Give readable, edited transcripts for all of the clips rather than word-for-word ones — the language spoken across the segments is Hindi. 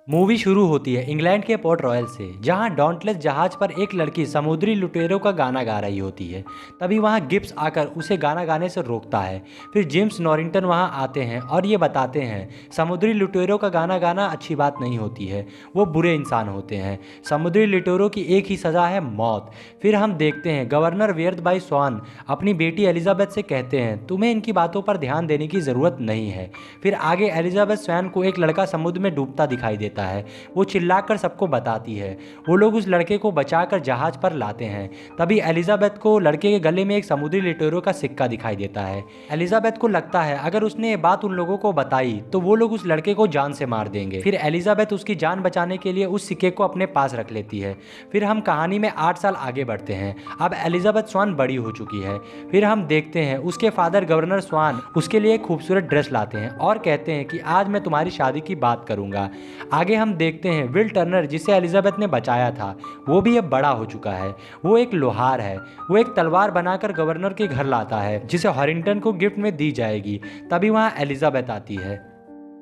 मूवी शुरू होती है इंग्लैंड के पोर्ट रॉयल से, जहां डॉन्टलेस जहाज पर एक लड़की समुद्री लुटेरों का गाना गा रही होती है। तभी वहां गिब्स आकर उसे गाना गाने से रोकता है। फिर जेम्स नॉरिंगटन वहां आते हैं और ये बताते हैं समुद्री लुटेरों का गाना गाना अच्छी बात नहीं होती है, वो बुरे इंसान होते हैं। समुद्री लुटेरों की एक ही सज़ा है, मौत। फिर हम देखते हैं गवर्नर व्यर्थ बाई स्वान अपनी बेटी एलिजाबेथ से कहते हैं तुम्हें इनकी बातों पर ध्यान देने की ज़रूरत नहीं है। फिर आगे एलिजाबेथ स्वैन को एक लड़का समुद्र में डूबता दिखाई देता है। वो चिल्लाकर सबको बताती है। वो लोग उस लड़के को बचाकर जहाज पर लाते हैं। तभी एलिजाबेथ को लड़के के गले में एक समुद्री लुटेरों का सिक्का दिखाई देता है। एलिजाबेथ को लगता है अगर उसने ये बात उन लोगों को बताई तो वो लोग उस लड़के को जान से मार देंगे। फिर एलिजाबेथ उसकी जान बचाने के लिए उस सिक्के को अपने पास रख लेती है। फिर हम कहानी में 8 साल आगे बढ़ते हैं। अब एलिजाबेथ स्वान बड़ी हो चुकी है। फिर हम देखते हैं उसके फादर गवर्नर स्वान उसके लिए एक खूबसूरत ड्रेस लाते हैं और कहते हैं कि आज मैं तुम्हारी शादी की बात करूंगा। आगे हम देखते हैं विल टर्नर जिसे एलिजाबेथ ने बचाया था, वो भी अब बड़ा हो चुका है। वो एक लोहार है। वो एक तलवार बनाकर गवर्नर के घर लाता है जिसे हॉरिंगटन को गिफ्ट में दी जाएगी। तभी वहां एलिजाबेथ आती है।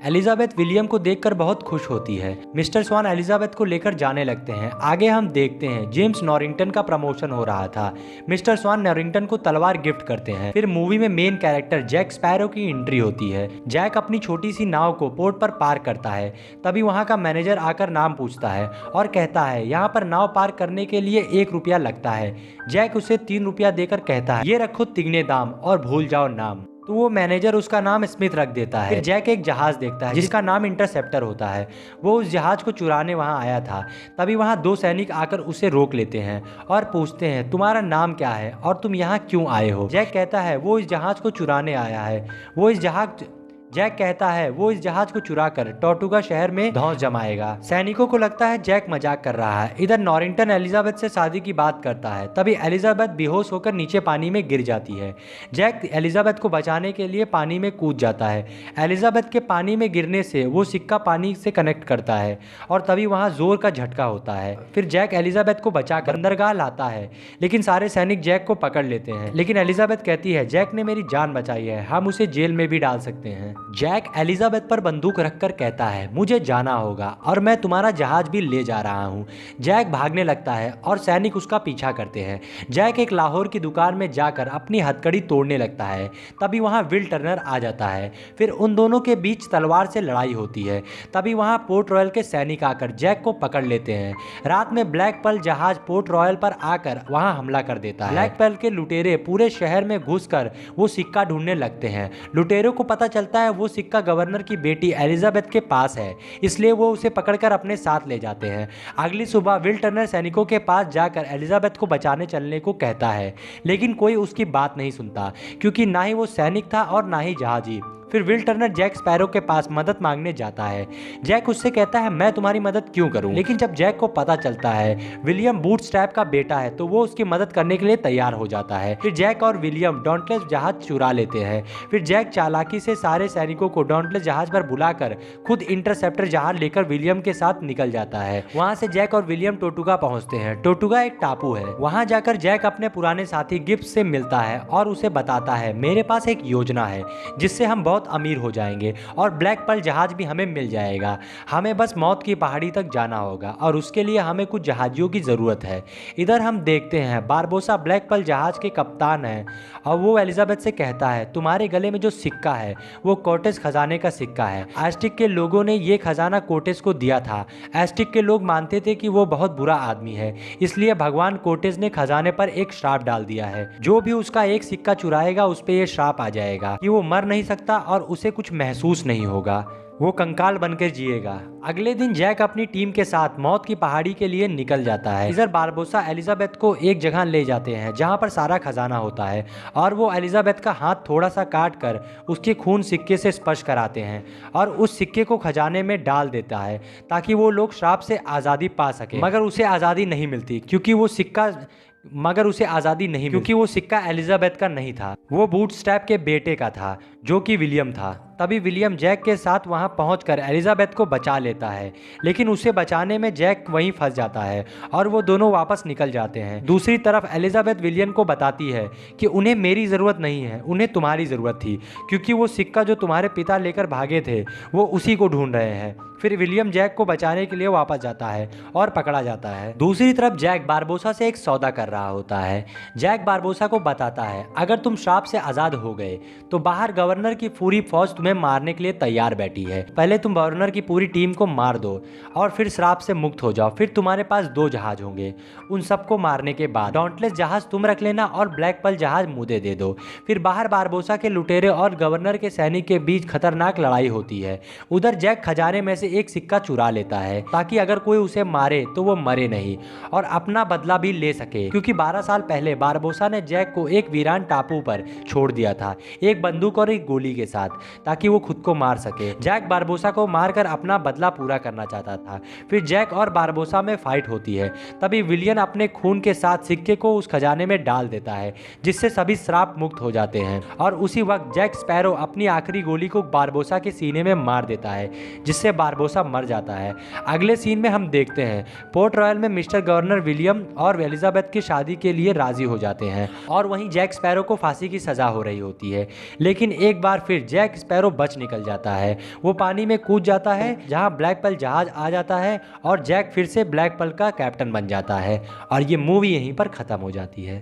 एलिजाबेथ विलियम को देखकर बहुत खुश होती है। मिस्टर स्वान एलिजाबेथ को लेकर जाने लगते हैं। आगे हम देखते हैं जेम्स नॉरिंगटन का प्रमोशन हो रहा था। मिस्टर स्वान नॉरिंगटन को तलवार गिफ्ट करते हैं। फिर मूवी में मेन कैरेक्टर जैक स्पैरो की एंट्री होती है। जैक अपनी छोटी सी नाव को पोर्ट पर पार करता है। तभी वहां का मैनेजर आकर नाम पूछता है और कहता है यहाँ पर नाव पार करने के लिए 1 रुपया लगता है। जैक उसे 3 रुपया देकर कहता है ये रखो तिगने दाम और भूल जाओ नाम। तो वो मैनेजर उसका नाम स्मिथ रख देता है। फिर जैक एक जहाज देखता है जिसका नाम इंटरसेप्टर होता है। वो उस जहाज को चुराने वहां आया था। तभी वहां 2 सैनिक आकर उसे रोक लेते हैं और पूछते हैं तुम्हारा नाम क्या है और तुम यहाँ क्यों आए हो। जैक कहता है वो इस जहाज को चुराने आया है। जैक कहता है वो इस जहाज को चुराकर टॉर्टुगा शहर में धौंस जमाएगा। सैनिकों को लगता है जैक मजाक कर रहा है। इधर नॉरिंगटन एलिजाबेथ से शादी की बात करता है। तभी एलिजाबेथ बेहोश होकर नीचे पानी में गिर जाती है। जैक एलिजाबेथ को बचाने के लिए पानी में कूद जाता है। एलिजाबेथ के पानी में गिरने से वो सिक्का पानी से कनेक्ट करता है और तभी वहाँ जोर का झटका होता है। फिर जैक एलिजाबेथ को बचाकर बंदरगाह लाता है, लेकिन सारे सैनिक जैक को पकड़ लेते हैं। लेकिन एलिजाबेथ कहती है जैक ने मेरी जान बचाई है, हम उसे जेल में भी डाल सकते हैं। जैक एलिजाबेथ पर बंदूक रखकर कहता है मुझे जाना होगा और मैं तुम्हारा जहाज भी ले जा रहा हूँ। जैक भागने लगता है और सैनिक उसका पीछा करते हैं। जैक एक लाहौर की दुकान में जाकर अपनी हथकड़ी तोड़ने लगता है। तभी वहाँ विल टर्नर आ जाता है। फिर उन दोनों के बीच तलवार से लड़ाई होती है। तभी वहाँ पोर्ट रॉयल के सैनिक आकर जैक को पकड़ लेते हैं। रात में ब्लैक पर्ल जहाज पोर्ट रॉयल पर आकर वहाँ हमला कर देता है। ब्लैक पर्ल के लुटेरे पूरे शहर में घुसकर वो सिक्का ढूंढने लगते हैं। लुटेरों को पता चलता है वो सिक्का गवर्नर की बेटी एलिजाबेथ के पास है, इसलिए वो उसे पकड़कर अपने साथ ले जाते हैं। अगली सुबह विल टर्नर सैनिकों के पास जाकर एलिजाबेथ को बचाने चलने को कहता है, लेकिन कोई उसकी बात नहीं सुनता क्योंकि ना ही वो सैनिक था और ना ही जहाजी। फिर विल टर्नर जैक स्पैरो के पास मदद मांगने जाता है। जैक उससे कहता है मैं तुम्हारी मदद क्यों करूं। लेकिन जब जैक को पता चलता है विलियम बूटस्ट्रैप का बेटा है तो वो उसकी मदद करने के लिए तैयार हो जाता है। फिर जैक और विलियम डॉन्टलेस जहाज चुरा लेते हैं। फिर जैक चालाकी से सारे सैनिकों को डॉन्टलेस जहाज पर बुलाकर खुद इंटरसेप्टर जहाज लेकर विलियम के साथ निकल जाता है। वहां से जैक और विलियम टोटुगा पहुंचते हैं। टोटुगा एक टापू है। वहां जाकर जैक अपने पुराने साथी गिब्स से मिलता है और उसे बताता है मेरे पास एक योजना है जिससे हम बहुत अमीर हो जाएंगे और ब्लैक पर्ल जहाज भी हमें मिल जाएगा। हमें बस मौत की पहाड़ी तक जाना होगा और उसके लिए हमें कुछ जहाजियों की ज़रूरत है। इधर हम देखते हैं बारबोसा ब्लैक पर्ल जहाज के कप्तान हैं और वो एलिजाबेथ से कहता है तुम्हारे गले में जो सिक्का है वो कोर्टेस खजाने का सिक्का है। एस्टिक के लोगों ने ये खजाना कोर्टेस को दिया था। एस्टिक के लोग मानते थे कि वो बहुत बुरा आदमी है, इसलिए भगवान कोर्टेस ने खजाने पर एक श्राप डाल दिया है। जो भी उसका एक सिक्का चुराएगा उस पर यह श्राप आ जाएगा कि वो मर नहीं सकता और उसे कुछ महसूस नहीं होगा, वो कंकाल बनकर जिएगा। अगले दिन जैक अपनी टीम के साथ मौत की पहाड़ी के लिए निकल जाता है। इधर बारबोसा एलिजाबेथ को एक जगह ले जाते हैं जहां पर सारा खजाना होता है और वो एलिजाबेथ का हाथ थोड़ा सा काट कर उसके खून सिक्के से स्पर्श कराते हैं और उस सिक्के को खजाने में डाल देता है ताकि वो लोग श्राप से आज़ादी पा सके। मगर उसे आज़ादी नहीं मिलती क्योंकि वो सिक्का एलिजाबेथ का नहीं था, वो बूटस्ट्रैप के बेटे का था जो कि विलियम था। तभी विलियम जैक के साथ वहां पहुंचकर एलिजाबेथ को बचा लेता है, लेकिन उसे बचाने में जैक वहीं फंस जाता है और वो दोनों वापस निकल जाते हैं। दूसरी तरफ एलिजाबेथ विलियम को बताती है कि उन्हें मेरी ज़रूरत नहीं है, उन्हें तुम्हारी ज़रूरत थी, क्योंकि वो सिक्का जो तुम्हारे पिता लेकर भागे थे वो उसी को ढूंढ रहे हैं। फिर विलियम जैक को बचाने के लिए वापस जाता है और पकड़ा जाता है। दूसरी तरफ जैक बारबोसा से एक सौदा कर रहा होता है। जैक बारबोसा को बताता है, अगर तुम श्राप से आज़ाद हो गए तो बाहर गवर्नर की पूरी फौज तुम्हें मारने के लिए तैयार बैठी है। पहले तुम गवर्नर की पूरी टीम को मार दो और फिर श्राप से मुक्त हो जाओ। फिर तुम्हारे पास 2 जहाज होंगे। उन सबको मारने के बाद डॉन्टलेस जहाज तुम रख लेना और ब्लैक पर्ल जहाज मुझे दे दो। फिर बाहर बारबोसा के लुटेरे और गवर्नर के सैनिक के बीच खतरनाक लड़ाई होती है। उधर जैक खजाने में से एक सिक्का चुरा लेता है ताकि अगर कोई उसे मारे तो वो मरे नहीं और अपना बदला भी ले सके, क्योंकि 12 साल पहले बारबोसा ने जैक को एक वीरान टापू पर छोड़ दिया था, एक बंदूक और एक गोली के साथ, ताकि वो खुद को मार सके। जैक बारबोसा को मारकर अपना बदला पूरा करना चाहता था। फिर जैक और बारबोसा में फाइट होती है। तभी विलियन अपने खून के साथ सिक्के को उस खजाने में डाल देता है, जिससे सभी श्राप मुक्त हो जाते हैं। और उसी वक्त जैक स्पैरो अपनी आखिरी गोली को बारबोसा के सीने में मार देता है, जिससे बारबोसा मर जाता है। अगले सीन में हम देखते हैं पोर्ट रॉयल में मिस्टर गवर्नर विलियम और एलिजाबेथ की शादी के लिए राजी हो जाते हैं और वहीं जैक स्पैरो को फांसी की सजा हो रही होती है। लेकिन एक बार फिर जैक स्पैरो बच निकल जाता है। वो पानी में कूद जाता है जहां ब्लैक पर्ल जहाज आ जाता है और जैक फिर से ब्लैक पर्ल का कैप्टन बन जाता है और ये मूवी यहीं पर खत्म हो जाती है।